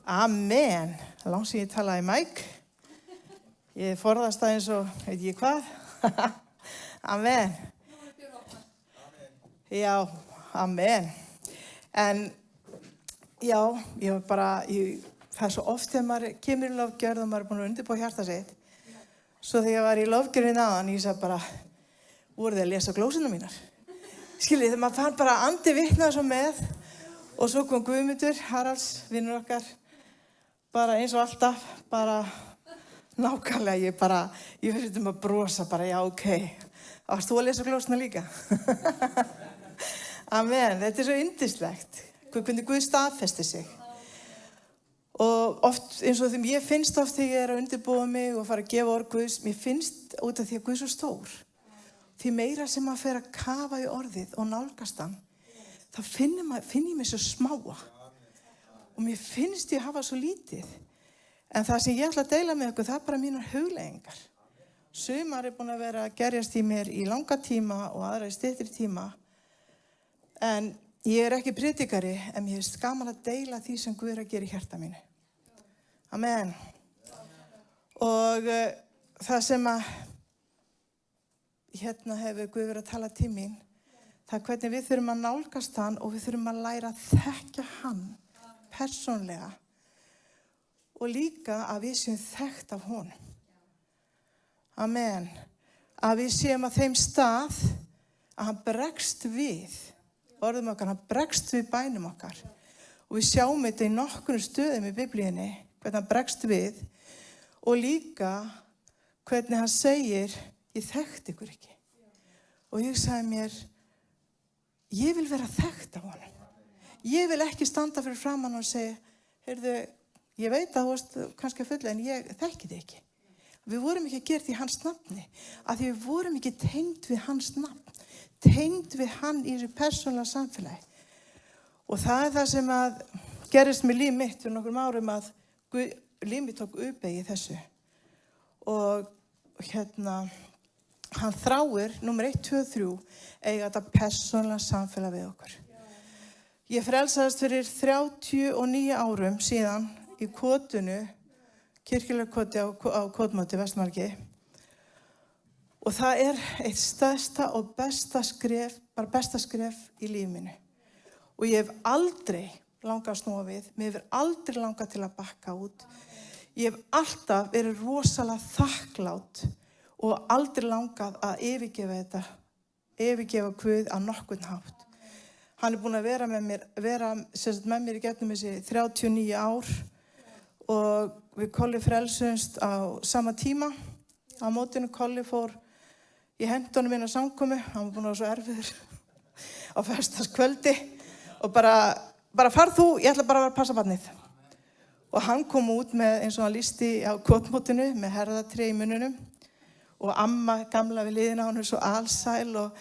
Amen. Langt sem ég talaði í mæk. Ég forðast það eins og, veit ég hvað. Amen. Já, amen. En, já, það er svo oft þegar maður kemur í lofgjörð og maður er búin að undirbúa hjarta sitt. Svo þegar ég var í lofgjörðin áðan, ég sagði bara, voru þið að lesa glósuna mínar? Skiljið, þegar maður fann bara andi vitnaði svo með og svo kom Guðmundur, Haralds, vinnur okkar, bara eins og alltaf, bara nákvæmlega, ég fyrir að brosa bara, já, ok. Varst þú að lesa glósuna líka? Amen, þetta er svo yndislegt, hvernig Guð staðfesti sig. Og oft, eins og þeim, ég finnst oft þegar ég er að undirbúa mig og fara að gefa orð Guðs, mér finnst út af því að Guð er svo stór. Því meira sem maður fer að kafa í orðið og nálgast hann, þá finn ég mig svo smáa. Og mér finnst ég hafa svo lítið. En það sem ég ætla að deila með ykkur, það er bara mínar hugleiðingar. Sumar er búin að vera að gerjast í mér í langa tíma og aðra í styttri tíma. En ég er ekki predikari, en mér finnst gaman að deila því sem Guð er að gera í hjarta mínu. Amen. Og það sem að hérna hefur Guð verið að tala til mín, það er hvernig við þurfum að nálgast hann og við þurfum að læra að þekkja hann persónlega og líka að við séum þekkt af honum. Amen. Að við séum að þeim stað að hann bregst við, orðum okkar, hann bregst við bænum okkar. Og við sjáum þetta í nokkrum stöðum í Biblíunni, hvernig hann bregst við og líka hvernig hann segir, ég þekkti ykkur ekki. Og ég sagði mér, ég vil vera þekkt af honum. Ég vil ekki standa fyrir framan og segja, heyrðu, ég veit að þú varst kannski full en ég þekki þig ekki. Við vorum ekki að gera því hans nafni, að því við vorum ekki tengd við hans nafn, tengd við hann í þessu persónulega samfélagi. Og það er það sem að gerist með líf mitt fyrir nokkrum árum að líf mitt tók uppeygi þessu. Og hann þráir, númer 1, 2, 3, eiga þetta persónulega samfélag við okkur. Ég frelsaðist fyrir 39 árum síðan í Kotunu, kirkjulega koti á Kotmóti, Vestmarki. Og það er eitt stærsta og besta skref, bara besta skref í lífi mínu. Og ég hef aldrei langað að snúa við, mér hefur aldrei langað til að bakka út. Ég hef alltaf verið rosalega þakklátt og aldrei langað að yfirgefa Guð á nokkurn hátt. Hann er búinn að vera með mér í gegnum þessi 39 ár og við Kolli frelsumst á sama tíma. Á mótinu Kolli fór í hendunum minna samkomu, hann var búinn að vera svo erfiður á föstudagskvöldi og bara far þú, ég ætla bara að vera að passa barnið. Og hann kom út með, eins og hann lýsti á Kotmótinu, með herðatré í munnunum og amma gamla við liðina, hann er svo alsæl og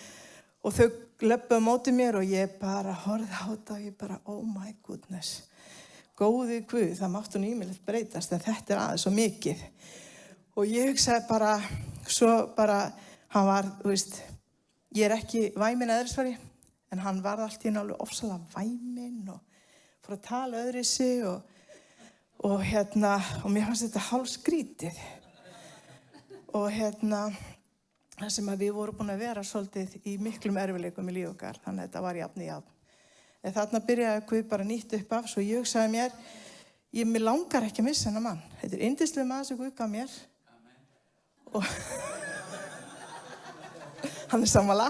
þau löppuðu á móti mér og ég bara horfði á þetta og ég bara, oh my goodness, góði Guð, það mátti nú ýmislegt breytast en þetta er aðeins svo mikið. Og ég hugsaði hann var, þú veist, ég er ekki væmin eðlisfari, en hann var allt í náttúrulega ofsalega væmin og fór að tala öðruvísi og mér fannst þetta hálfskrítið. Og það sem að við vorum búin að vera svolítið í miklum erfiðleikum í lífi okkar, þannig að þetta var jafn í jafn. En þarna byrjaði Guð bara nýtt upp af, svo ég hugsaði mér, mér langar ekki að missa hennar mann. Þetta er yndislegur maður sem Guð gaf mér. Og hann er sammála.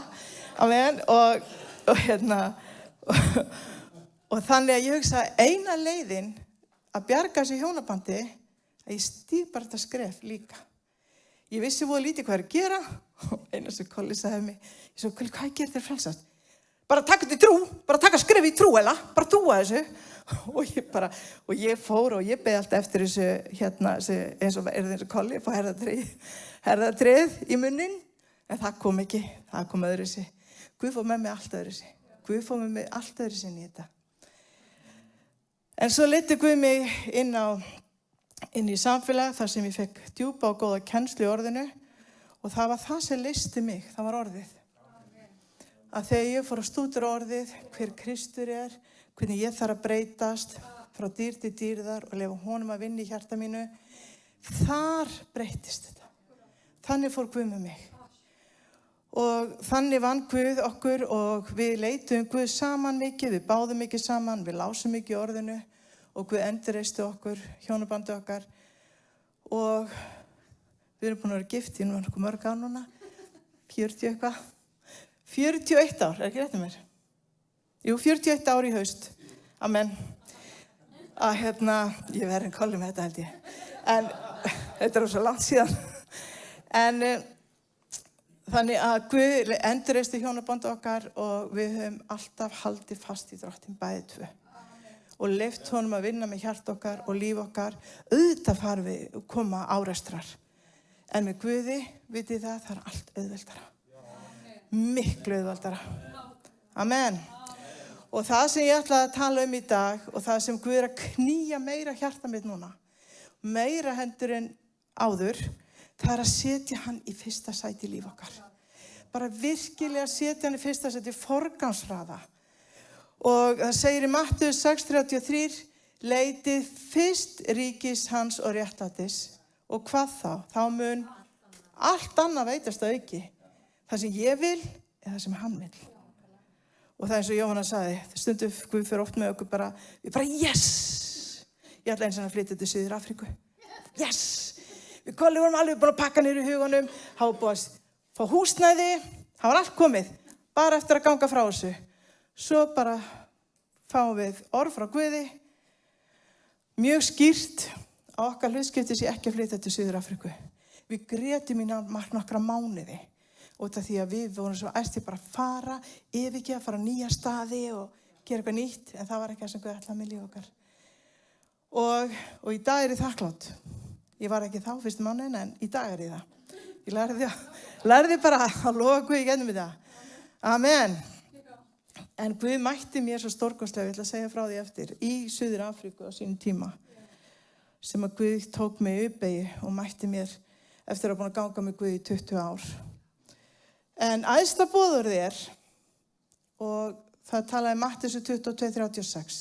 Amen. Og þannig að ég hugsaði, eina leiðin að bjarga þessu hjónabandi, að ég stíg bara þetta skref líka. Ég vissi voða lítið hvað að gera og eina sem Kolli sagði mig, ég svo, Kolli, hvað gerir þér frelsast? Bara taka þetta í trú, bara taka skref í trú, eða? Bara trúa þessu. Og ég fór og ég beði alltaf eftir þessu, eins og Kolli, fá herðatrið í munnin, en það kom ekki, það kom öðruvísi. Guð fór með mig allt öðruvísi. Guð fór með mig allt öðruvísi inn í þetta. En svo leiddi Guð mig inn í samfélag þar sem ég fekk djúpa og góða kennslu í orðinu og það var það sem leysti mig, það var orðið. Að þegar ég fór að stúdera orðið, hver Kristur er, hvernig ég þarf að breytast, frá dýr til dýrðar og leyfa honum að vinna í hjarta mínu, þar breyttist þetta. Þannig fór Guð með mig. Og þannig vann Guð okkur og við leitum Guð saman mikið, við báðum mikið saman, við lásum mikið í orðinu og Guð endurreisti okkur, hjónabandi okkar. Og við erum búin að vera gift í mörg ár núna, 40 eitthvað. 41 ár, ekki rétt mér? Jú, 41 ár í haust. Amen. Ég verði en kolli með þetta held ég. En þetta svo langt síðan. En þannig að Guð endurreisti hjónabandi okkar og við höfum alltaf haldið fast í Drottinn bæði tvö. Og leyft honum að vinna með hjart okkar og líf okkar. Auðvitað fara við koma árekstrar. En með Guði, vitið það er allt auðveldara. Miklu auðveldara. Amen. Og það sem ég ætla að tala í dag og það sem Guð að knýja meira hjarta mitt núna, meira hendur en áður, það að setja hann í fyrsta sæti í líf okkar. Bara virkilega setja hann í fyrsta sæti, forgangsraða. Og það segir í Mattheus 6:33, leitið fyrst ríkis hans og réttlætis. Og hvað þá? Þá mun allt annað veitast að auki. Það sem ég vil er það sem hann vil. Og það eins og Jóhanna sagði, stundum Guð fyrir oft með okkur við bara yes! Ég ætla eins og að flytja til Suður Afríku. Yes! Við Kolli vorum alveg búin að pakka niður í hugunum, hafa búin að fá húsnæði, það var allt komið, bara eftir að ganga frá þessu. Svo bara fáum við orð frá Guði, mjög skýrt á okkar hlutskipti sé ekki að flytja til Suður Afríku. Við grétum í nokkra mánuði. Út af því að við vorum svo æstir bara að fara, yfirgefa, fara á nýja staði og gera eitthvað nýtt, en það var ekki það sem Guð ætlaði með líf okkar. Og í dag er ég þakklátt. Ég var ekki þá fyrstu mánuðin, en í dag er ég það. Ég lærði bara að lofa Guð í gegnum þetta. Amen. En Guð mætti mér svo stórkostlega, ég ætla að segja frá því eftir, í Suður Afríku á sínum tíma, sem að Guð tók mig í uppeyju og mætti mér eftir að búin að ganga með Guð í 20 ár. En æðsta boðorðið og það talaði Matteus 22:36.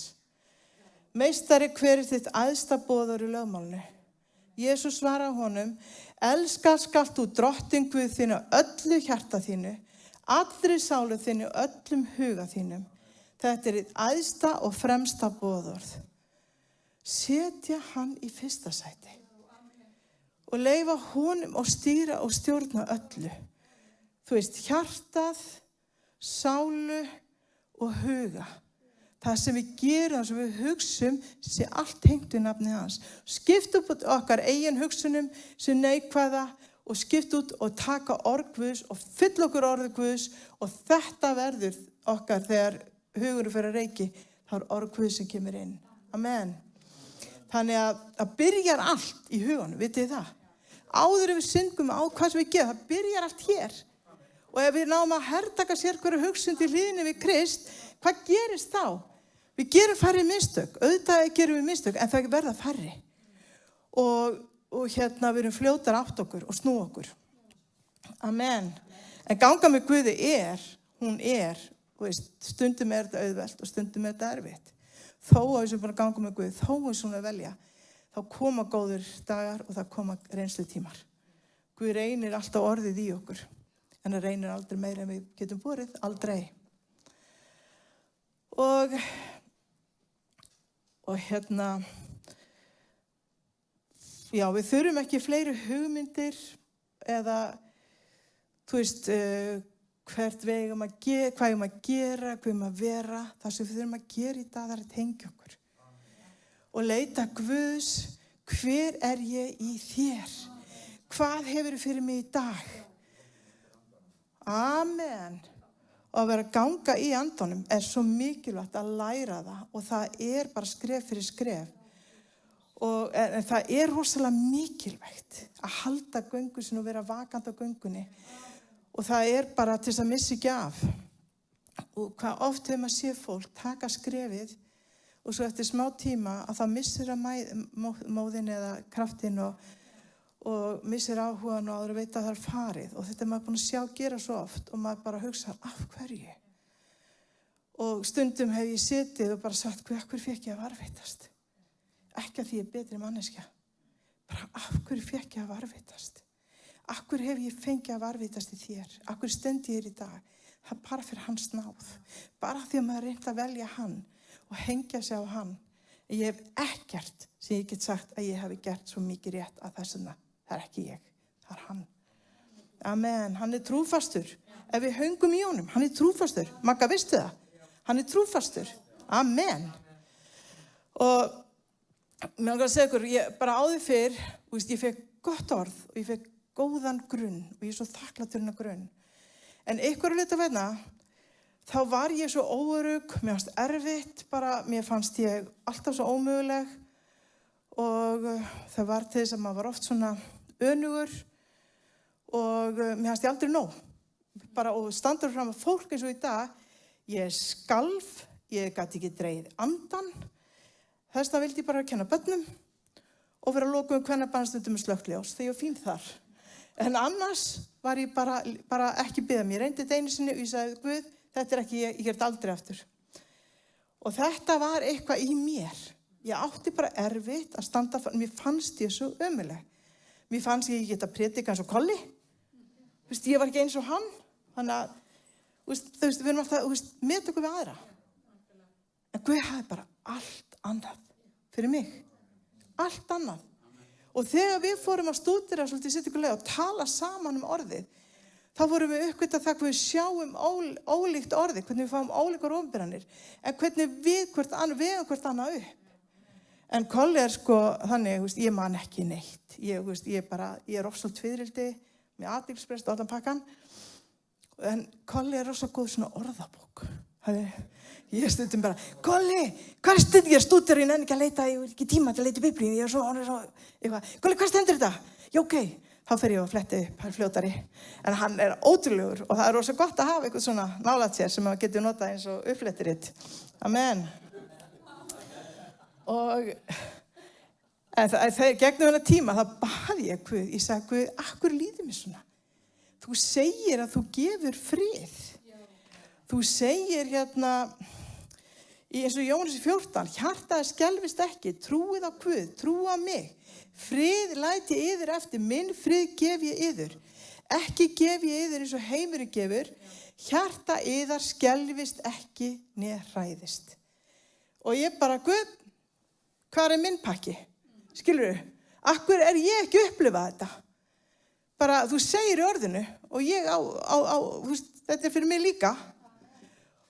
Meistari, hver er þitt æðsta boðorð í lögmálinu? Jesús svaraði honum, elska skalt þú Drottinn Guð þinn af öllu hjarta þínu, allri sálu þinni og öllum huga þínum. Þetta er þitt æðsta og fremsta boðorð. Setja hann í fyrsta sæti og leyfa honum að stýra og stjórna öllu. Þú veist, hjartað, sálu og huga. Það sem við gerum, það sem við hugsum, sé allt tengt við nafni hans. Skipt upp okkar eigin hugsunum sem neikvæða og skipt út og taka orð Guðs og fylla okkur orð Guðs og þetta verður okkar þegar hugurinn fer að reiki, þá er orð Guðs sem kemur inn. Amen. Þannig að byrjar allt í hugunum, vitið þið það? Áður en við syngum á hvað sem við gerum, það byrjar allt hér. Og ef við náum að hertaka sér hverju hugsun til hliðinni við Krist, hvað gerist þá? Við gerum færri mistök. Auðvitað gerum við mistök, en það verða færri. Og við erum fljótar átt okkur og snú okkur. Amen. En ganga með Guði hún er, stundum er þetta auðvelt og stundum er þetta erfitt. Þó að við sem búin að ganga með Guði, þó að við svona velja, þá koma góður dagar og það koma reynslutímar. Guð reynir alltaf orðið í okkur. En það reynir aldrei meira en við getum borið, aldrei. Og við þurfum ekki fleiri hugmyndir eða, hvert við eigum að gera, hvað eigum að gera, hvað eigum að vera. Það sem við þurfum að gera í dag, það er að tengja okkur. Og leita Guðs, hver er ég í þér? Hvað hefur fyrir mig í dag? Amen. Og að vera að ganga í andanum er svo mikilvægt að læra það og það er bara skref fyrir skref. En það er rosalega mikilvægt að halda göngu sinni og vera vakandi á göngunni. Og það er bara til þess að missa ekki af. Og hvað oft hefur maður séð fólk taka skrefið og svo eftir smá tíma að það missir að móðin eða kraftinn og missir áhugan og áður að veit að það er farið. Og þetta er maður búin að sjá gera svo oft og maður bara hugsa, af hverju? Og stundum hef ég setið og bara sagt, hver fekk ég að varðveitast? ekki að því ég er betri manneskja. Bara af hverju fékk ég að varðveitast? Af hverju hef ég fengið að varðveitast í þér? Af hverju stend ég hér í dag? Það er bara fyrir hans náð. Bara því að maður reynt að velja hann og hengja sig á hann. Ég hef ekkert sem ég get sagt að ég hafi gert svo mikið rétt að þessuna. Það er ekki ég, það er hann. Amen, hann er trúfastur. Ef við höngum í honum, hann er trúfastur. Magga, veistu það? Hann er trúfastur. Amen. Og mér langar að segja ykkur, bara áður fyrr, ég fekk gott orð og ég fekk góðan grunn og ég er svo þakklátur hennar grunn. En einhverju hluta vegna, þá var ég svo óörugg, mér fannst erfitt bara, mér fannst ég alltaf svo ómöguleg og það var til þess að maður var oft svona önugur og mér fannst ég aldrei nóg. Bara og standur fram að fólk eins og í dag, ég skalf, ég gat ekki dregið andan. Þess vegna vildi ég bara kenna börnum og vera að loka kvennabannstundum með slökkljós þegar ég var fín þar. En annars var ég bara ekki biða mér. Ég reyndi þetta einu sinni og ég sagði, Guð, þetta er ekki ég gert aldrei aftur. Og þetta var eitthvað í mér. Ég átti bara erfitt að standa, mér fannst ég svo ömuleg. Mér fannst ég geta predika eins og Kolli. Ég var ekki eins og hann. Þannig að, við erum alltaf, met okkur við aðra. En Guð hafði bara allt annað fyrir mig. Allt annað. Og þegar við fórum að stúdera svolítið sittugulega og tala saman orðið, þá fórum við uppgötta það hvað við sjáum ólíkt orðið, hvernig við fáum ólíkar ofnbyrjanir, en hvernig við hvert annað upp. En Kolli er þannig, ég man ekki neitt. Ég er ofsalt tviðrildi með athyglisbrest og allan pakkan. En Kolli er rosa góð svona orðabók. Ég stundum bara, Kolli, hvað stendur ég stúdera, ég nenni ekki að leita, ég vil ekki tíma til að leita í Biblíu, Kolli, hvað stendur þetta? Já, ok, þá fer ég að fletti upp, hann er fljótari. En hann er ótrúlegur og það er rosa gott að hafa eitthvað svona nálægt sér sem maður getur notað eins og uppflettirrit. Amen. Og gegnum hennar tíma, þá bað ég Guð, ég sagði, Guð, akkur líður mér svona? Þú segir að þú gefur frið. Þú segir eins og Jóhannes 14, hjartaði skelfist ekki, trúið á Guð, trúið á mig. Frið læti yður eftir, minn frið gef ég yður. Ekki gef ég yður eins og heimurinn gefur, hjarta yðar skelfist ekki né hræðist. Og ég bara, Guð, hvað er minn pakki? Skilurðu, akkur er ég ekki að upplifa þetta? Bara, þú segir í orðinu og ég þetta er fyrir mig líka.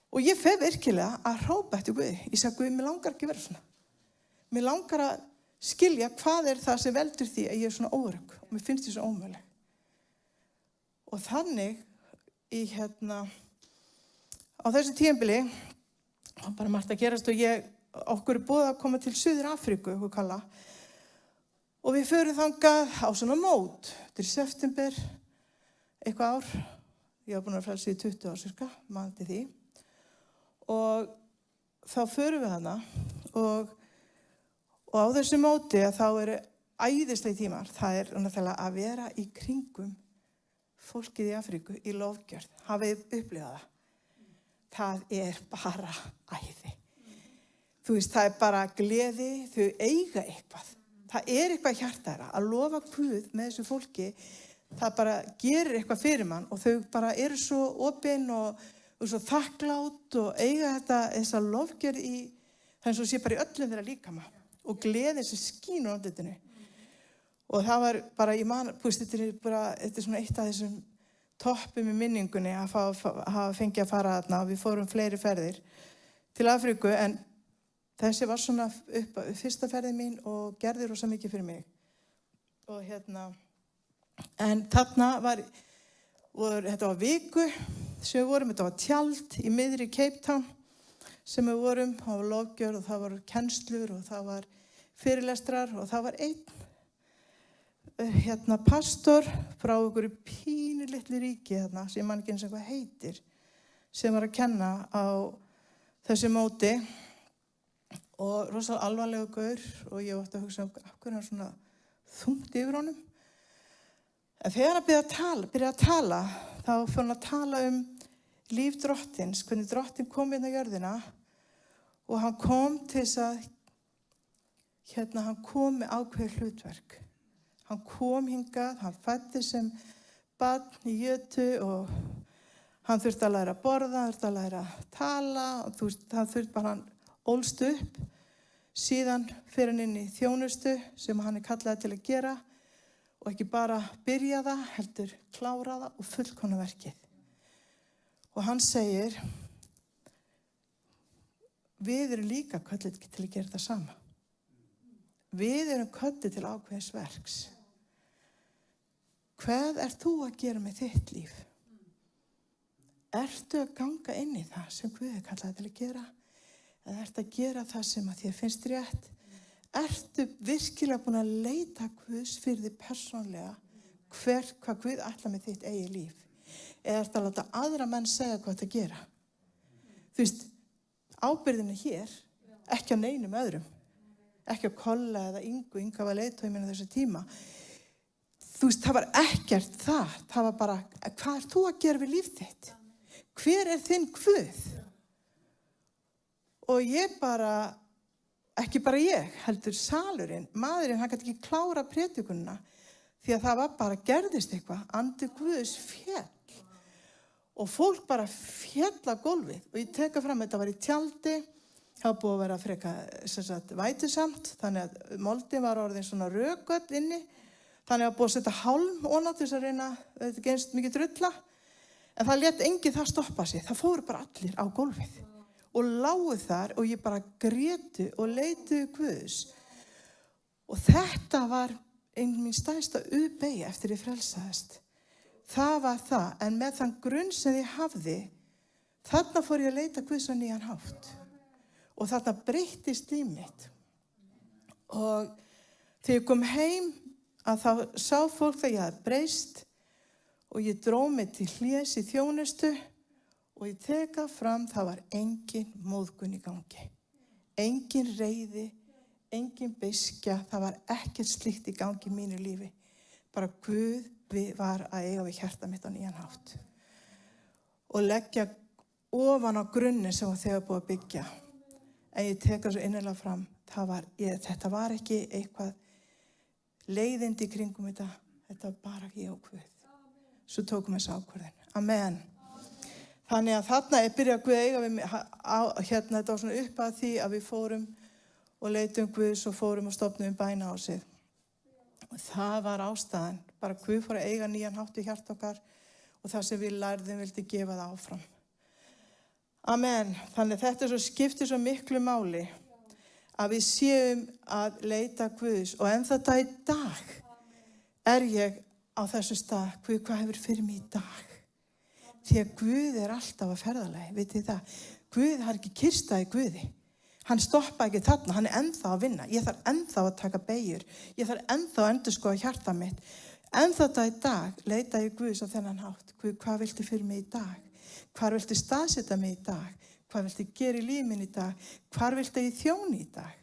Og ég fer virkilega að hrópa eftir Guði. Ég sagði, Guð, mér langar ekki að vera svona. Mér langar að skilja hvað er það sem veldur því að ég er svona óörugg. Og mér finnst því svo ómöguleg. Og þannig, á þessu tímabili, var bara margt að gerast og okkur er búið að koma til Suður Afríku, okkur kalla. Og við förum þangað á svona mót. Þetta er september, eitthvað ár. Ég var búin að frelsa í 20 ár cirka, mannti því. Og þá förum við hana og á þessu móti að þá eru æðislegir tímar. Það er náttúrulega að vera í kringum fólkið í Afríku í lofgjörð. Hafið upplifað það. Það er bara æði. Það er bara gleði, þau eiga eitthvað. Það er eitthvað hjartæra að lofa Guð með þessu fólki. Það bara gerir eitthvað fyrir mann og þau bara eru svo opin og svo þakklátt og eiga þessa lofgjörð í, það eins og sé bara í öllum þeirra líkama og gleði sem skín á andlitinu. Og það var bara, ég man, þetta er svona eitt af þessum toppum í minningunni að hafa fengið að fara þarna og við fórum fleiri ferðir til Afríku en þessi var svona fyrsta ferðin mín og gerði rosa mikið fyrir mig. Og en þarna þetta var viku sem við vorum, þetta var tjald í miðri Cape Town sem við vorum, það var lofgjörð og það var kennslur og það var fyrirlestrar og það var einn pastor frá einhverju pínulitlu ríki sem ég man ekki eins og hvað heitir sem var að kenna á þessu móti og rosalega alvarlegur gaur og ég átti að hugsa af hverju hann svona þungt yfir honum. En þegar hann byrjaði að tala, þá fór hann að tala líf drottins, hvernig drottin kom inn á jörðina og hann kom til þess að hann kom með ákveðið hlutverk. Hann kom hingað, hann fæddist sem barn í jötu og hann þurfti að læra að borða, hann þurfti að læra að tala, og hann þurfti bara, hann ólst upp, síðan fer hann inn í þjónustu sem hann kallaði til að gera og ekki bara byrja það, heldur klára það og fullkomna verkið. Og hann segir, við erum líka kölluð til að gera það sama. Við erum kölluð til ákveðins verks. Hvað ert þú að gera með þitt líf? Ertu að ganga inn í það sem Guð kallaði til að gera? Eða ertu að gera það sem að þér finnst rétt? Ertu virkilega búin að leita Guðs fyrir þig persónlega hvað Guð ætlar með þitt eigið líf? Eða ertu að láta aðra menn segja hvað þetta gera? Þú veist, ábyrgðin er hér, ekki á neinum öðrum. Ekki á Kolla eða Inga var leiðtogi minn á þessu tíma. Þú veist, það var ekkert það. Það var bara, hvað ert þú að gera við líf þitt? Hver er þinn Guð? Og ég bara, ekki bara ég, heldur salurinn, maðurinn, hann gæti ekki klára prédikunina því að það var bara, gerðist eitthvað, andi Guðs féll. Og fólk bara féll á gólfið og ég teka fram, þetta var í tjaldi, það var búið að vera freka vætusamt, þannig að moldin var orðin svona rökgöld inni, þannig að búið að setja hálm ofan á til þess að reyna, þetta genst mikið drulla, en það lét enginn það stoppa sig, það fóru bara allir á gólfið. Og lágu þar og ég bara grétu og leituðu Guðs. Og þetta var einn mín stærsta beygja eftir ég frelsaðist. Það var það, en með þann grunn sem ég hafði, þarna fór ég að leita Guðs á nýjan hátt. Og þarna breyttist líf mitt. Og þegar ég kom heim, að þá sá fólk að ég hafði breyst og ég dró mig til hlés í þjónustu. Og ég teka fram, það var engin móðgun í gangi. Engin reiði, engin beiskja, það var ekkert slíkt í gangi í mínu lífi. Bara Guð var að eiga við hjarta mitt á nýjan hátt. Og leggja ofan á grunni sem þegar búið að byggja. En ég teka svo innilega fram, þetta var ekki eitthvað leiðindi í kringum þetta var bara ég og Guð. Svo tókum við þessu ákvörðun. Amen. Þannig að þarna byrjaði Guð að eiga við mig, þetta var svona upp að því að við fórum og leitum Guðs og fórum og stofnum bænahúsið. Og það var ástæðan, bara Guð fór að eiga nýjan hátt í hjarta okkar og það sem við lærðum vildi gefa það áfram. Amen. Þannig þetta skiptir svo miklu máli að við séum að leita Guðs og en þetta í dag ég á þessu stað, Guð, hvað hefur fyrir mig í dag? Því að Guð er alltaf að ferðalagi, vitið það. Guð har ekki kyrrstað í Guði. Hann stoppa ekki þarna, hann er ennþá að vinna. Ég þarf ennþá að taka beygjur. Ég þarf ennþá að endurskoða hjarta mitt. Ennþá þetta í dag leita ég Guðs á þennan hátt. Guð, hvað viltu fyrir mig í dag? Hvar viltu staðsetja mig í dag? Hvað viltu gera í lífin í dag? Hvar viltu ég þjóna í dag?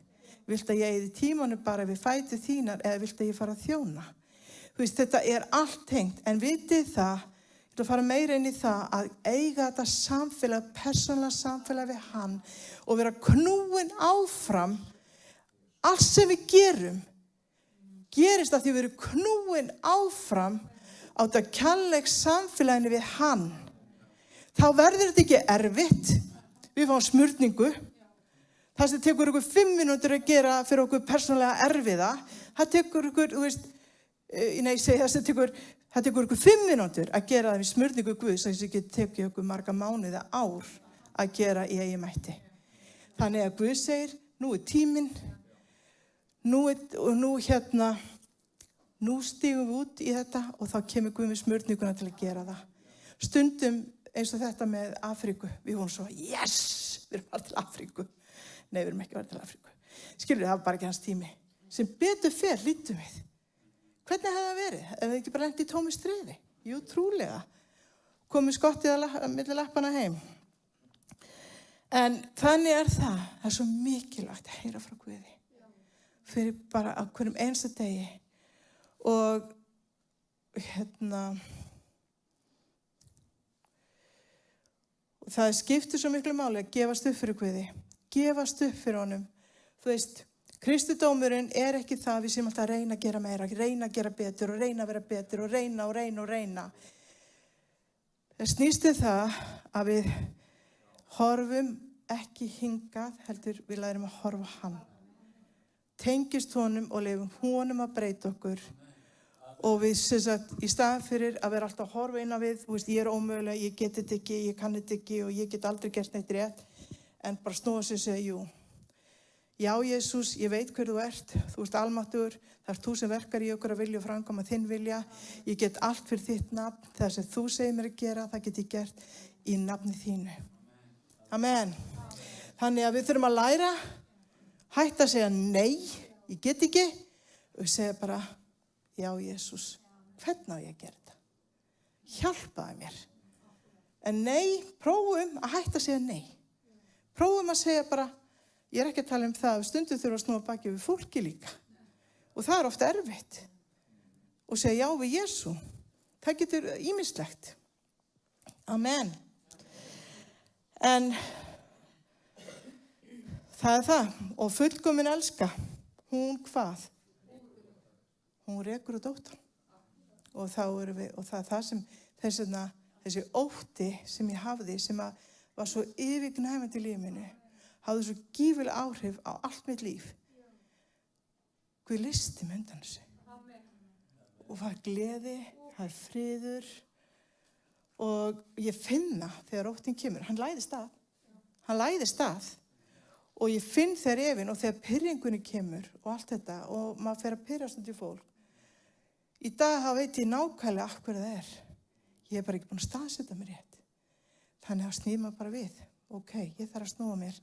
Viltu ég eyði tímanu bara við fætur þínar eða viltu ég fara að þjóna? Þú veist, þetta er allt tengt, en vitið það, ég ætla að fara meira inn í það að eiga þetta samfélag, persónulega samfélag við hann og vera knúin áfram. Allt sem við gerum gerist að því við erum knúin áfram á þetta kærleiks samfélaginu við hann. Þá verður þetta ekki erfitt. Við fáum smurningu. Það sem tekur ykkur 5 mínútur að gera fyrir okkur persónulega erfiða, það tekur ykkur, það tekur ykkur 5 mínútur að gera það við smurningu Guðs, þess að það tekur ykkur marga mánuði ár að gera í eigin mætti. Þannig að Guð segir, nú er tíminn, nú stígum við út í þetta og þá kemur Guð með smurninguna til að gera það. Stundum eins og þetta með Afríku, við vorum svo, yes, við erum bara til Afríku. Nei, við erum ekki verið til Afríku. Skilur, það var bara ekki hans tími. Sem betur fer, lítum við. Hvernig hefði það verið? Ef við ekki bara lent í tómi streiði? Jú, trúlega. Komið skottið milli lappana heim. En þannig er það. Það er svo mikilvægt að heyra frá Guði. Fyrir bara á hverjum einsta degi. Og það skiptir svo miklu máli að gefast upp fyrir Guði. Gefast upp fyrir honum. Þú veist, Kristindómurinn ekki það við sem alltaf að reyna að gera meira, reyna að gera betur og reyna að vera betur og reyna. Það snýst það að við horfum ekki hingað, heldur við lærum að horfa á hann. Tengist honum og leyfum honum að breyta okkur. Og við í staðan fyrir að vera alltaf að horfa inn á við, ég ómögulega, ég get þetta ekki, ég kann þetta ekki og ég get aldrei gert neitt rétt, en bara snúa sig og segja, jú. Já, Jesús, ég veit hver þú ert almáttugur, það ert þú sem verkar í okkur að vilja og framkvæma þinn vilja, ég get allt fyrir þitt nafn, það sem þú segir mér að gera, það get ég gert í nafni þínu. Amen. Þannig að við þurfum að læra, hætta að segja nei, ég get ekki, og segja bara, já, Jesús, hvernig á ég að gera þetta? Hjálpaðu mér. En nei, prófum að hætta að segja nei. Prófum að segja bara, ég ekki að tala það, stundum þurfum að snúa baki við fólki líka. Og það ofta erfitt. Og segja já við Jesú. Það getur ýmislegt. Amen. En það það. Og fullkomin elska. Hún hvað? Hún rekur út óttann. Og það er það sem þessi ótti sem ég hafði, sem var svo yfirgnæfandi í lífinu mínu, hafði svo gífurleg áhrif á allt mitt líf. Guð listi mig undan þessu. Og það gleði, það friður. Og ég finna þegar óttinn kemur, hann læðist að. Og ég finn þegar efinn og þegar pirringunni kemur og allt þetta og maður fer að pirrast undir fólk. Í dag veit ég nákvæmlega af hverju það er. Ég bara ekki búin að staðsetja mig rétt. Þannig að snýr maður bara við. Ok, ég þarf að snúa mér.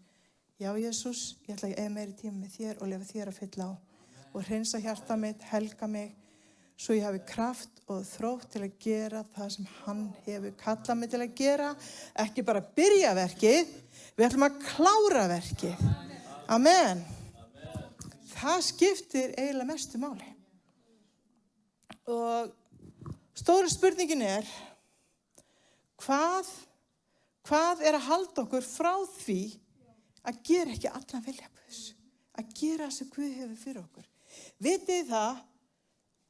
Já, Jesús, ég ætla að eiga meiri tíma með þér og lefa þér að fylla á. Og hreinsa hjarta mitt, helga mig, svo ég hafi kraft og þrótt til að gera það sem hann hefur kallað mig til að gera. Ekki bara byrja verkið, við ætlum að klára verkið. Amen. Það skiptir eiginlega mestu máli. Og stóra spurningin hvað að halda okkur frá því að gera ekki allan vilja Guðs, að gera það sem Guð hefur fyrir okkur. Vitið það,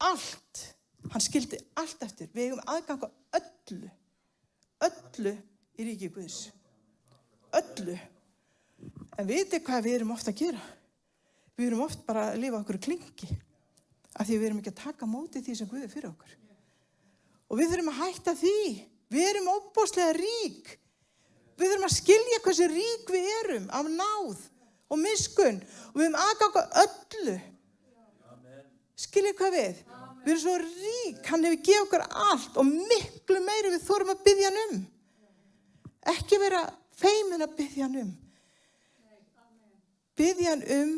allt, hann skildi allt eftir. Við eigum aðgang á öllu í ríki Guðs. Öllu. En vitið hvað við erum oft að gera? Við erum oft bara að lifa okkur klingi, af því við erum ekki að taka móti því sem Guð er fyrir okkur. Og við þurfum að hætta því. Við erum óbóðslega rík. Við þurfum að skilja hversu rík við erum af náð og miskunn. Og við erum aðgang á öllu. Skiljið hvað við? Við erum svo rík. Hann hefur gefið okkur allt og miklu meiri við þurfum að biðja hann um. Ekki vera feimin að biðja hann um. Biðja hann um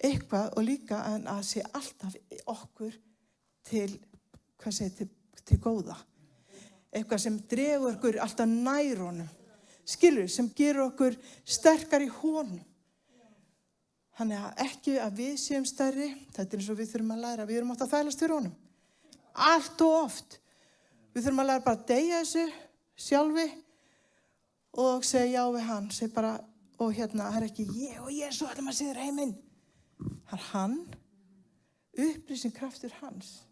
eitthvað og líka að sé alltaf okkur til góða. Eitthvað sem dregur okkur alltaf nær honum. Skilur, sem gerur okkur sterkar í honum. Þannig að ekki að við séum stærri, þetta eins og við þurfum að læra, við erum átt að þælast fyrir honum. Allt og oft. Við þurfum að læra bara að deyja þessu sjálfi og segja já við hann. Segja bara, og það er ekki ég og ég svo ætlum að sigra heiminn. Það er hann, upplýsing kraftur hans,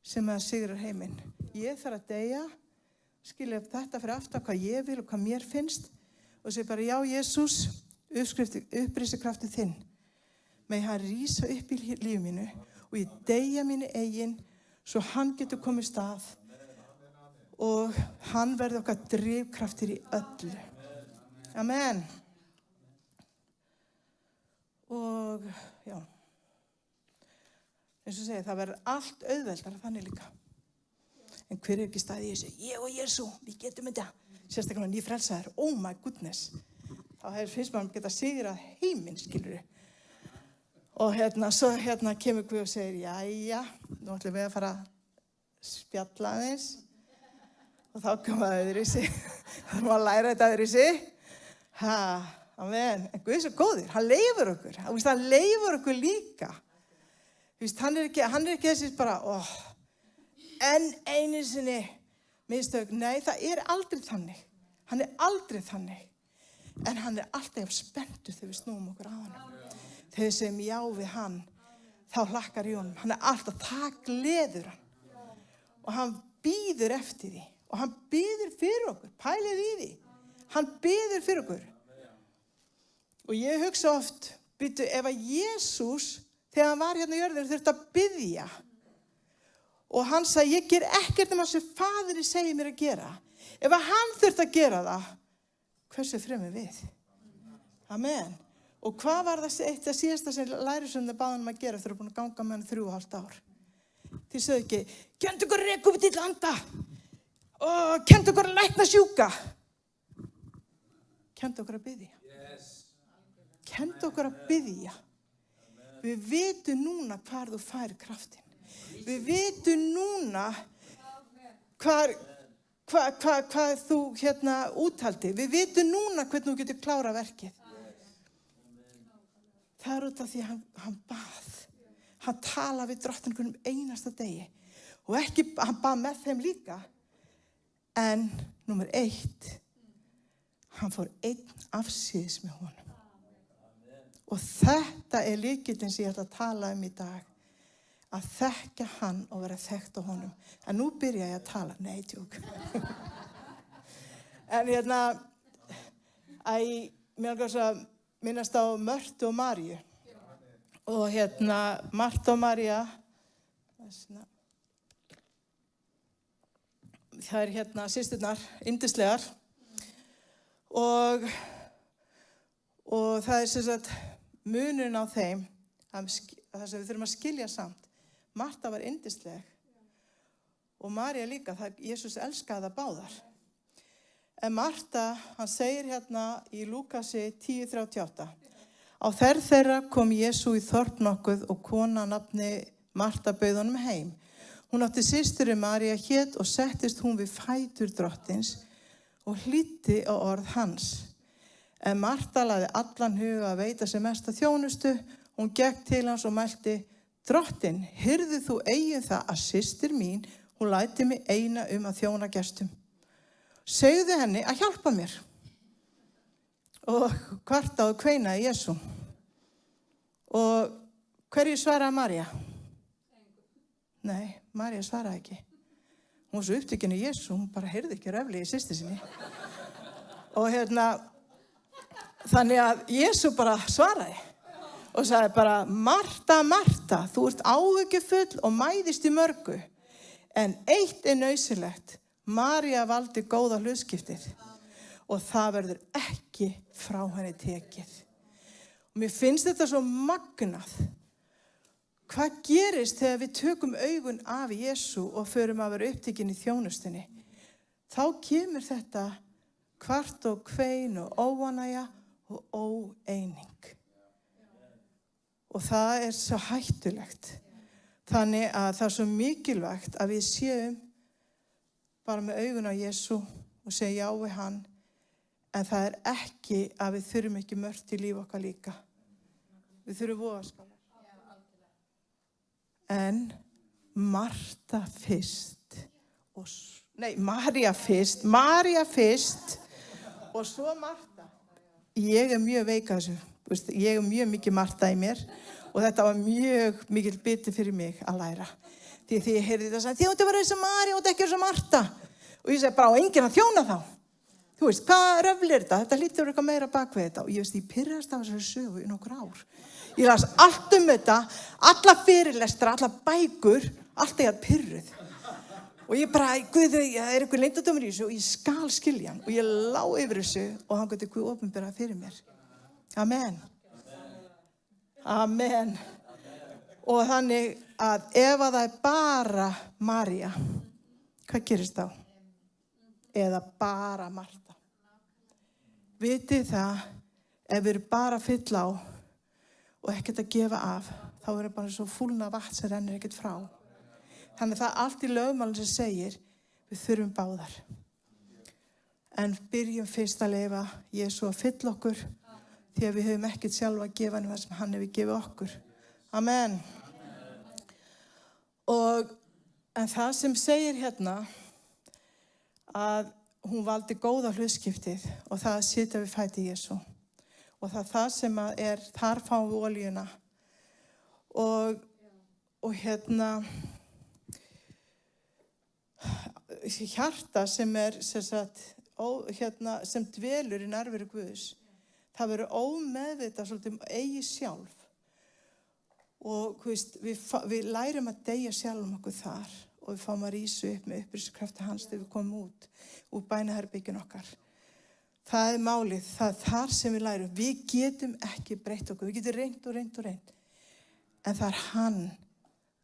sem að sigrar heiminn. Ég þarf að deyja, skilja þetta fyrir aftan hvað ég vil og hvað mér finnst og segja bara já Jesús, upplýsing kraftur þinn. Megi hann rísa upp í lífi mínu og ég deyja mínu eigin svo hann getur komið stað og hann verði okkar drifkraftur í öllu. Amen. Og já, eins og segja, það verður allt auðveldara þannig líka. En hver ekki staðið í þessu? Ég og Jesú, við getum þetta. Sérstaklega nýfrelsaðir, oh my goodness. Þá finnst maður geta sigrað heiminn, skilur við. Og svo kemur Guð og segir, jæja, nú ætlum við að fara að spjalla aðeins. Og þá koma það öðruvísi. Það má læra þetta öðruvísi. Amen. En Guð er svo góður, hann leyfir okkur. Hann leyfir okkur líka. Hann er ekki þessi bara, en einu sinni mistök. Nei, það er aldrei þannig. Hann er aldrei þannig. En hann er alltaf spenntur þegar við snúum okkur á hann. þegar við segjum já við hann, þá hlakkar í honum. Hann alltaf, það gleður hann. Og hann bíður eftir því. Og hann bíður fyrir okkur. Pælið í því. Hann bíður fyrir okkur. Og ég hugsa oft, býtu, ef að Jesús, þegar hann var hérna í jörðinu, þurfti að biðja. Og hann sagði, ég ger ekkert sem Faðirinn segir mér að gera. Ef að hann þurfti að gera það, hversu fremur við? Amen. Og hvað var það eitt af síðasta sem lærisveinarnir báðu hann að gera eftir að búin að ganga með hann 3,5 ár? Þeir sögðu ekki, kennt okkur að reka upp til anda og kennt okkur að lækna sjúka. Kennt okkur að biðja. Kennt okkur að biðja. Við vitum núna hvar þú fær kraftin. Við vitum núna hvað þú úthaldi. Við vitum núna hvernig þú getur klára verkið. Það út af því hann bað. Hann talaði við drottningunum einasta degi. Og ekki, hann bað með þeim líka. En númer 1, hann fór einn afsíðis með honum. Og þetta lykillinn sem ég ætla að tala í dag. Að þekkja hann og vera þekkt á honum. En nú byrja ég að tala. Nei, tjók. En mér langar að minnast á Mörtu og Maríu. Og Marta og María, það systurnar, yndislegar. Og það sem sagt munurinn á þeim, það sem við þurfum að skilja samt. Marta var yndisleg og María líka, Jesús elskaði það báðar. En Marta, hann segir í Lúkasi 10:38. Á ferð þeirra kom Jesú í þorp nokkuð og kona nafni Marta bauð honum heim. Hún átti systuri María hét og settist hún við fætur drottins og hlýddi á orð hans. En Marta lagði allan huga að veita sér mesta þjónustu. Hún gekk til hans og mælti, Drottin, heyrðu þú eigin það að systir mín, hún læti mig eina að þjóna gestum. Segðu henni að hjálpa mér. Og kvartaði og kveinaði Jesú. Og hverju svaraði María? Nei, María svaraði ekki. Hún var svo upptekin í Jesú, hún bara heyrði ekki refli í systir sinni. Og þannig að Jesú bara svaraði. Og sagði bara, Marta, Marta, þú ert áhyggjufull og mæðist í mörgu. En eitt nauðsynlegt, María valdi góða hlutskiptið. Og það verður ekki frá henni tekið. Og mér finnst þetta svo magnað. Hvað gerist þegar við tökum augun af Jesú og förum að vera upptekin í þjónustunni? Þá kemur þetta kvart og kvein og óánægja og óeining. Og það svo hættulegt. Þannig að það svo mikilvægt að við séum bara með augun á Jesú og segja já við hann. En það ekki að við þurfum ekki mörkt í líf okkar líka. Við þurfum voðaskálar. En Marta fyrst. María fyrst. Og svo Marta. Ég mjög veik að þessu. Ég mjög mikið Marta í mér. Og þetta var mjög mikil biti fyrir mig að læra. Því ég heyrði þetta að því þú var eins og María og ekki eins og Marta. Og ég segi bara á enginn að þjóna þá. Þú veist, hvað röflir þetta? Þetta hlýtur eitthvað meira bak við þetta. Og ég pirrast af þessari sögu í nokkur ár. Ég las allt þetta, alla fyrirlestra, alla bækur, allt ég pirruð. Og ég bara, Guð, það einhver leyndardómur í þessu og ég skal skilja hann. Og ég lá yfir þessu og hann gæti Guð opinberað fyrir mér. Amen. Amen. Og þannig að ef að það bara María, hvað gerist þá? Eða bara Marta. Vitið það, ef við erum bara að fylla á og ekkert að gefa af, þá er það bara svo fúlna vatn sem rennir ekkert frá. Þannig það allt í lögmálinn sem segir, við þurfum báðar. En byrjum fyrst að leyfa Jesú að fylla okkur, því að við höfum ekkert sjálf að gefa það sem hann hefur gefið okkur. Amen. En það sem segir hérna, að hún valdi góða hlutskiptið og það að sitja við fæti Jesú. Og það sem þar fáum við olíuna. Og hjarta sem sem dvelur í nærveru Guðs, það verður ómeðvitað svolítið eigi sjálf. Og við lærum að deyja sjálfum okkur þar og við fáum að rísa upp með uppreisnarkrafti hans þegar við komum út úr bænaherberginu okkar. Það málið, það þar sem við lærum. Við getum ekki breytt okkur, við getum reynt og reynt. En það hann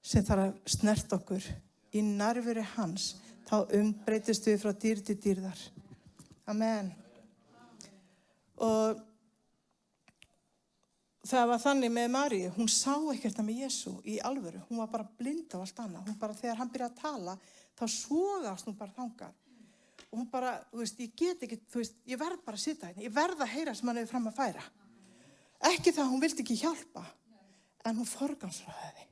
sem þarf að snerta okkur í nærveru hans, þá umbreytist við frá dýr til dýrðar. Amen. Og það var þannig með Maríu, hún sá ekkert með Jesú í alvöru, hún var bara blind á allt annað. Hún bara, þegar hann byrjaði að tala, þá sogast hún bara þangað. Og hún bara, ég get ekki, ég verð bara að sitja hérna, ég verð að heyra sem hann hefur fram að færa. Ekki það, hún vildi ekki hjálpa, en hún forgangsraðaði.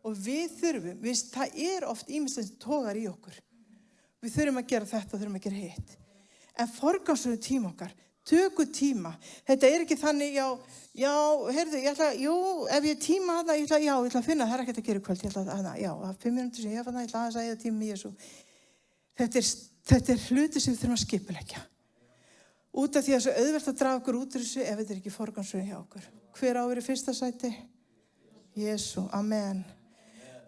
Og við þurfum, það oft ýmislegt sem togar í okkur. Við þurfum að gera þetta og þurfum að gera hitt. En forgangsraðu tíma okkar, tökum tíma. Þetta ekki þannig, heyrðu, ef ég tíma hana, ég ætla að finna, það ekkert að gera í kvöld, ég ætla að, 5 mínútur sem ég hef hana, ég ætla aðeins að eyða tíma í Jesú. Þetta hluti sem við þurfum að skipuleggja. Út af því að svo auðvelt að draga okkur út úr þessu ef þetta ekki forgangsröðun hjá okkur. Hver á verið fyrsta sæti? Jesú, amen.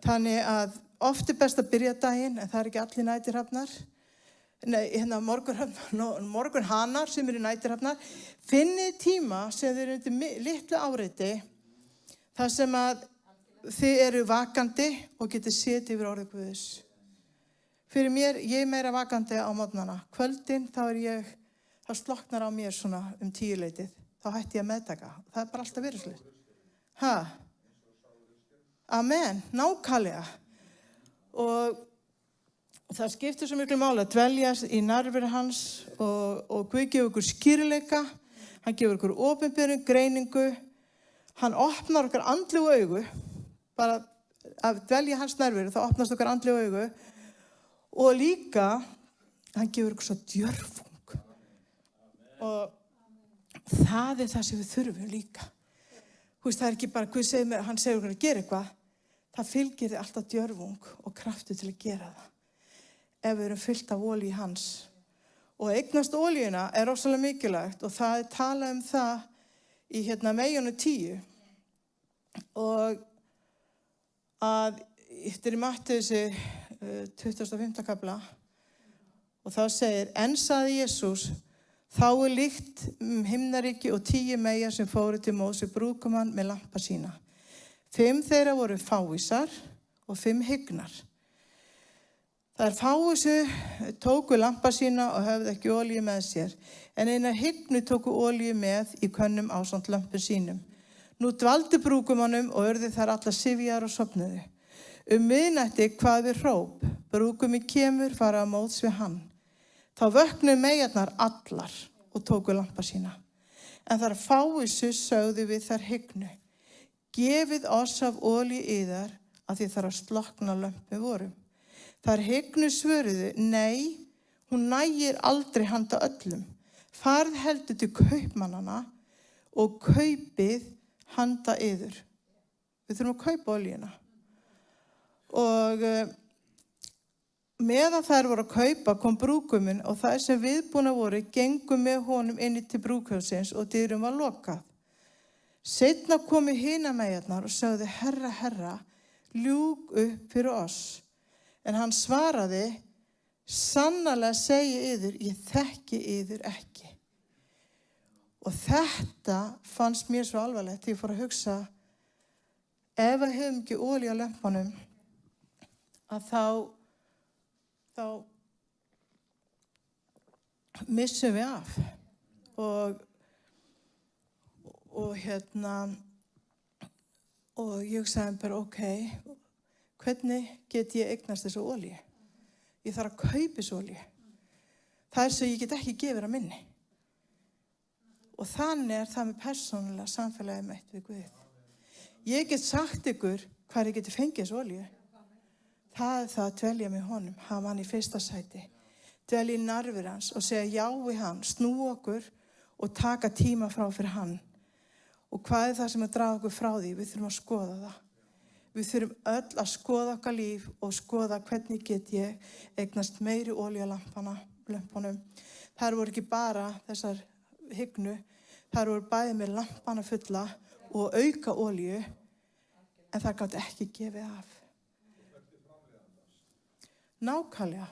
Þannig að oft best að byrja daginn, en það ekki allir næturhafnar. Morgunhanar sem eru næturhafnar. Finnið tíma sem þið eru undir litlu áreiti, þar sem að þið eru vakandi og getið setið yfir orðið Guðs. Fyrir mér, ég meira vakandi á morgnana. Kvöldin, þá slokknar á mér svona 10-leytið. Þá hætti ég að meðtaka. Það bara alltaf verið slitt. Amen, nákvæmlega. Og það skiptir svo miklu máli að dveljast í nærveru hans og Guð gefur okkur skýrleika. Hann gefur okkur opinberun, greiningu. Hann opnar okkar andlegu augu. Bara að dvelja hans nærveru, þá opnast okkar andlegu augu. Og líka, hann gefur okkur svo djörfung. Og það það sem við þurfum líka. Það ekki bara, Guð segir mér, hann segir okkur að gera eitthvað. Það fylgir þið alltaf djörfung og kraftu til að gera það. Ef við erum fyllt af olíu hans. Og eignast olíuna rosalega mikilvægt og það talað það í Meyjónu 10. Og að, þetta í Mattheusi 25. kafla og þá segir, en sagði Jesús, þá líkt himnaríki og 10 meyjar sem fóru til Móse brúðgumans með lampa sína. 5 þeirra voru fávísar og 5 hygnar. Þær fávísu tóku lampa sína og höfðu ekki olíu með sér, en einar hygnu tóku olíu með í könnum ásamt lömpum sínum. Nú dvaldi brúðgumannum og urðu þær allar syfjar og sofnuðu. Miðnætti kvað við hróp, brúðgumi kemur, fara á móts við hann. Þá vöknuðu meyjarnar allar og tóku lampa sína. En þær fávísu sögðu við þær hygnu, gefið oss af olíu yðar að því þar að slokkna lömpum vorum. Þær hygnu svöruðu, nei, hún nægir aldrei handa öllum. Farð heldur til kaupmannana og kaupið handa yður. Við þurfum að kaupa olíuna. Og meðan þær voru að kaupa kom brúðguminn og þær sem viðbúna voru gengu með honum inn til brúðkaupsins og dyrum var lokað. Seinna komu hinar meyjarnar og sögðu, Herra, Herra, ljúg upp fyrir oss. En hann svaraði, sannarlega segi yður, ég þekki yður ekki. Og þetta fannst mér svo alvarlegt. Ég fór að hugsa, ef við höfum ekki olíu á lömpunum, að þá missum við af. Og ég hugsaði bara, ok, hvernig get ég eignast þessu olíu? Ég þarf að kaupa þessu olíu. Það svo ég get ekki gefið að minni. Og þannig það með persónulega samfélagið mitt við Guð. Ég get sagt ykkur hvað ég geti fengið þessu olíu. Það það að dvelja með honum, hafa hann í fyrsta sæti. Dvelja í nærveru hans og segja já við hann, snúa okkur og taka tíma frá fyrir hann. Og hvað það sem draga okkur frá því? Við þurfum að skoða það. Við þurfum öll að skoða okkar líf og skoða hvernig get ég eignast meiri olíu á lampanum. Það voru ekki bara þessar hygnu, það voru bæði með lampana fulla og auka olíu, en það gátt ekki gefið af. Nákvæmlega.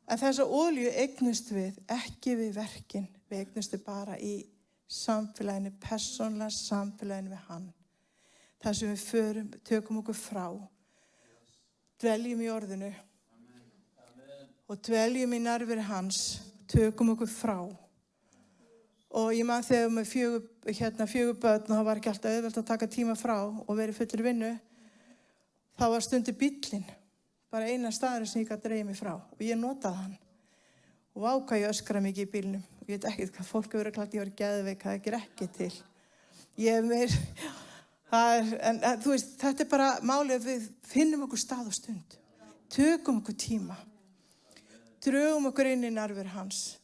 En þessa olíu eignust við ekki við verkin, við eignust við bara í samfélaginu, persónlega samfélaginu við hann. Það sem við förum, tökum okkur frá, dveljum í orðinu og dveljum í nærveri hans, tökum okkur frá. Og ég man þegar með fjögur börn og það var ekki alltaf auðvelt að taka tíma frá og verið fullir vinnu, þá var stundi bíllinn, bara eina staður sem ég gat dreigið mig frá og ég notaði hann. Og ákvað ég öskra mikið í bílnum. Ég veit ekkert hvað fólk hefur klart, ég var geðveik, það er ekki til. Ég hef meir... En þú veist, þetta bara málið að við finnum okkur stað og stund. Tökum okkur tíma. Drögum okkur inn í nærveru hans.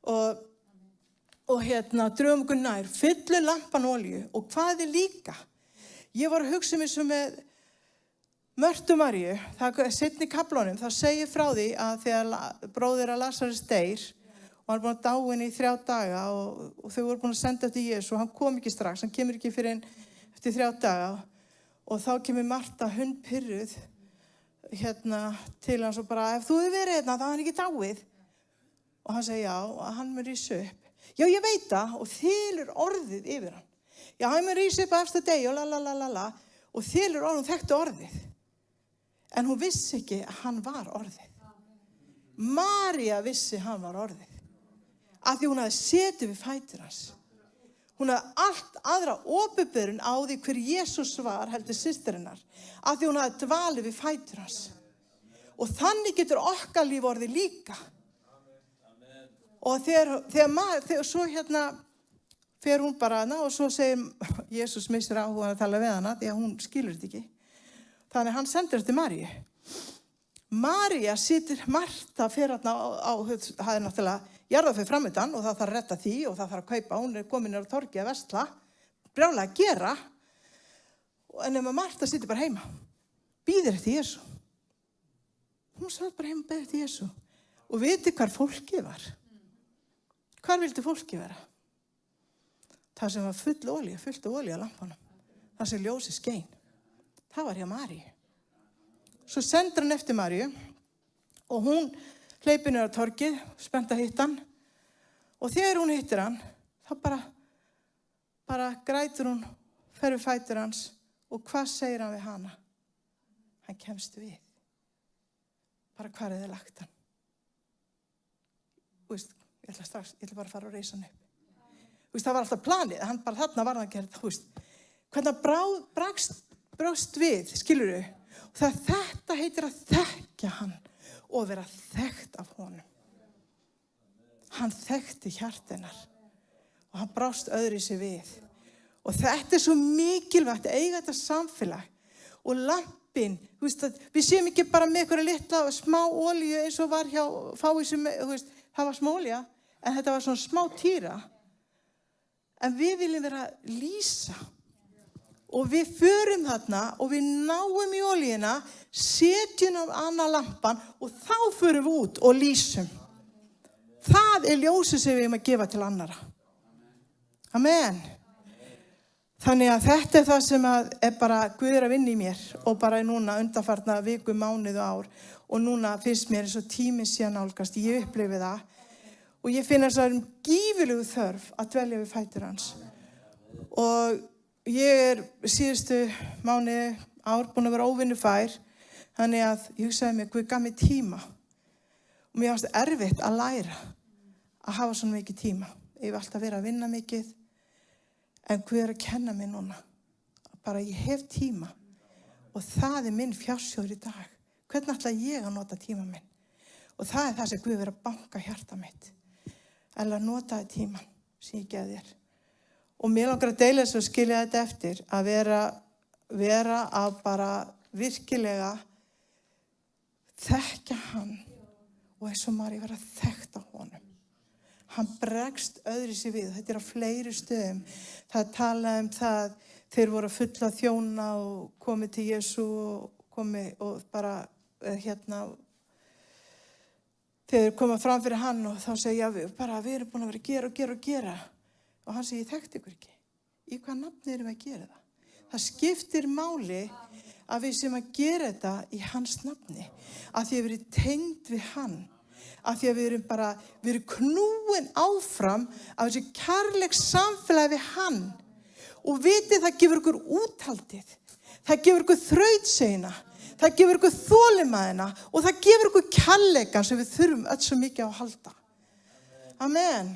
Og drögum okkur nær. Fyllum lampan olíu. Og hvað líka? Ég var að hugsa mér svo með Mörtu Maríu. Það seinni kaflunum, þá segir frá því að þegar bróðir að Lazarus deyr, og hann er búin að dáin í 3 daga og þau voru búin að senda eftir Jesú. Hann kom ekki strax, hann kemur ekki fyrir eftir 3 daga og þá kemur Marta hundpirruð til hans og bara, ef þú hefur verið hérna, þá er hann ekki dáið. Og hann segir já, og hann mun rísa upp. Já, ég veit það, og þylur orðið yfir hann. Já, hann mun rísa upp á eftir degi og lalalala, og þylur orðið, hún þekkti orðið. En hún vissi ekki að hann var orðið. María vissi hann var orðið. Af því hún hafði setið við fætur hans. Hún hafði allt aðra opinberun á því hver Jesús var, heldur systirinnar. Af því hún hafði dvalið við fætur hans. Og þannig getur okkar líf orðið líka. Og þegar svo fer hún bara hana og svo segir Jesús missir áhuga að tala við hana því að hún skilur þetta ekki. Þannig hann sendir þetta til Maríu. María situr, Marta fyrir hana það er náttúrulega jarðarför framöndan og það þarf að retta því og það þarf að kaupa. Hún er komin á torgið að versla, brjálega að gera. En ef Marta situr bara heima, bíður eftir Jesú. Hún satt bara heima og beið eftir Jesú. Og viti hvar fólkið var. Hvar vildi fólkið vera? Það sem var fullt olíu á lampanum. Það sem ljósið skein. Það var hjá Maríu. Svo sendur hann eftir Maríu og hún hleypir niður á torgið, spennt að hitta hann. Og þegar hún hittir hann, þá bara grætur hún, fer við fætur hans og hvað segir hann við hana? Hann kemst við. Bara hvar er þið lagt hann? Þú veist, ég ætla bara að fara og reisa hann upp. Þú veist, það var alltaf planið, þarna var hann að gera, þú veist. Hvernig brást við, skilur þau? Þetta heitir að þekkja hann og vera þekkt af honum. Hann þekkti hjartinnar og hann brást öðru sig við. Og þetta er svo mikilvægt að eiga þetta samfélag. Og lampinn, þú veist, við séum ekki bara með einhverja litla smá olíu eins og var hjá fáisum, þú veist, það var smá olía, en þetta var svona smá týra. En við viljum vera lýsa. Og við förum þarna og við náum í olíuna, setjum á annað lampan og þá förum við út og lýsum. Það er ljósið sem við erum að gefa til annara. Amen. Þannig að þetta er það sem er bara Guð er að vinna í mér og bara núna undanfarna viku, mánuð og ár. Og núna finnst mér eins og tíminn síðan nálgast. Ég upplifi það. Og ég finn þess að gífurlegu þörf að dvelja við fætur hans. Og ég er síðustu mánuði ár búin að vera óvinnufær, þannig að ég hugsaði mig, Guð gaf mér tíma. Og mér fannst erfitt að læra að hafa svona mikið tíma. Ég hef alltaf verið að vinna mikið, en Guð er að kenna mér núna. Bara ég hef tíma og það er minn fjársjóður í dag. Hvernig ætla ég að nota tíma minn? Og það er það sem Guð verið að banka hjarta mitt. Eller notaði tíman sem ég geði þér. Og mér langar að deila þess og skilja þetta eftir að vera að bara virkilega þekkja hann og eins og María vera þekkt á honum. Hann bregst öðru sér við. Þetta á fleiri stöðum. Það talaði það, þeir voru að fulla þjóna og komið til Jesú og komið og bara þeir koma fram fyrir hann og þá segja við erum búin að vera að gera. Og hann segir, ég þekkti ykkur ekki. Í hvað nafni erum við að gera það? Það skiptir máli að við sem að gera þetta í hans nafni. Að því að við erum tengd við hann. Að því að við erum knúin áfram af þessu kærleiks samfélagi við hann. Og vitið, það gefur ykkur úthaldið. Það gefur ykkur þrautseina. Það gefur ykkur þolinmæðina. Og það gefur ykkur kærleikan sem við þurfum öll svo mikið á að halda. Amen.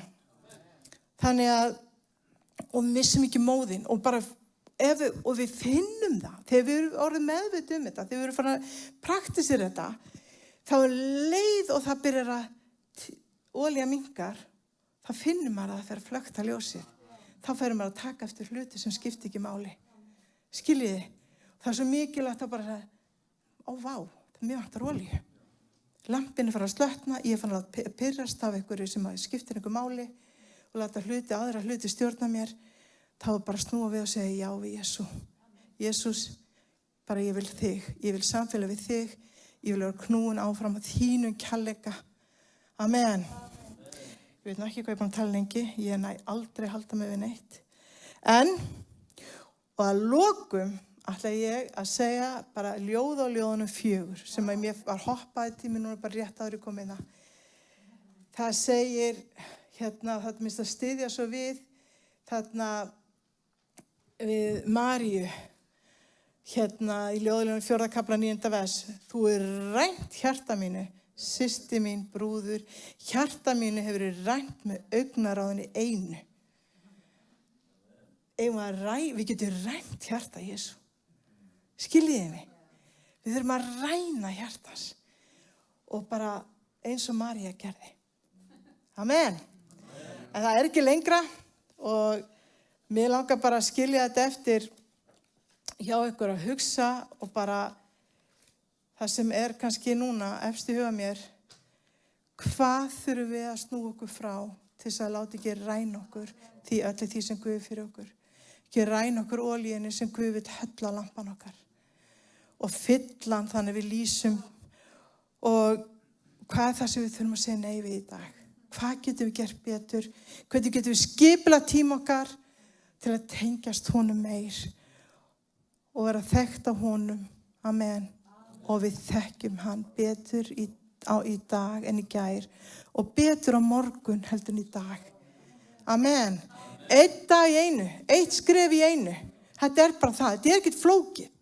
Þannig að, og missum ekki móðin. Og við finnum það. Þegar við erum orðið meðvituð þetta. Þegar við erum farin að praktísera þetta. Þá leið og það byrjar að olía minnkar. Þá finnum maður að það fer að flökta ljósið. Þá fer maður að taka eftir hluti sem skiptir ekki máli. Skiljiði? Það svo mikilvægt að bara vá, það mjög vantar olíu. Lampinn fara að slökkna, ég fann að pirrast af einhverju sem skiptir einhver máli og láta aðra hluti stjórna mér. Þá bara snúa við og segja já við Jesú. Jesús, bara ég vil þig. Ég vil samfélag við þig. Ég vil vera knúin áfram að þínum kærleika. Amen. Ég veit ekki hvað ég er búin að tala lengi. Ég næ aldrei halda mig við neitt. Og að lokum ætla ég að segja bara ljóð á ljóðunum 4 sem að mér var hoppaði tími núna bara rétt áður kom inn. Það segir, það minnst að styðja svo við, við Maríu, í ljóðljóðunum 4. kafla 9. vers. Þú rænt hjarta mínu, systir mín, brúður, hjarta mínu hefur rænt með augnaráðinni einu. Við getum rænt hjarta Jesú. Skiljiði mig? Við þurfum að ræna hjartans og bara eins og María gerði. Amen. En það er ekki lengra og mér langar bara að skilja þetta eftir hjá ykkur að hugsa og bara það sem er kannski núna efst í huga mér. Hvað þurfum við að snúa okkur frá til þess að láta ekki ræna okkur því öllu því sem Guð fyrir okkur. Ekki ræna okkur olíunni sem Guð vill hella lampan okkar. Og fylla hann þannig við lýsum. Og hvað er það sem við þurfum að segja nei við í dag? Hvað getum við gert betur? Hvernig getum við skipulagt tíma okkar til að tengjast honum meir? Og vera þekkt á honum. Amen. Og við þekkjum hann betur í dag en í gær. Og betur á morgun heldur en í dag. Amen. Einn dag í einu. Eitt skref í einu. Þetta er bara það. Þetta er ekkert flókið.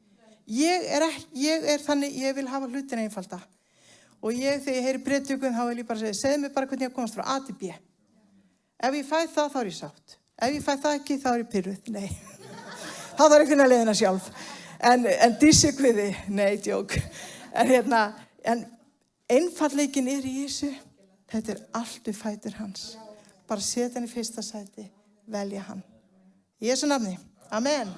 Ég er þannig, ég vil hafa hlutina einfalda. Og þegar ég heyri prédikun, þá vil ég bara segja, segðu mér bara hvernig ég komast frá A til B. Ef ég fæ það, þá er ég sátt. Ef ég fæ það ekki, þá er ég pirruð. Nei. Þá þarf ég að leiðina sjálf. En dísikviði, nei, djók. En einfaldleikin er í Jesú. Þetta er allt við fætur hans. Bara setja hann í fyrsta sæti, velja hann. Í Jesú nafni. Amen.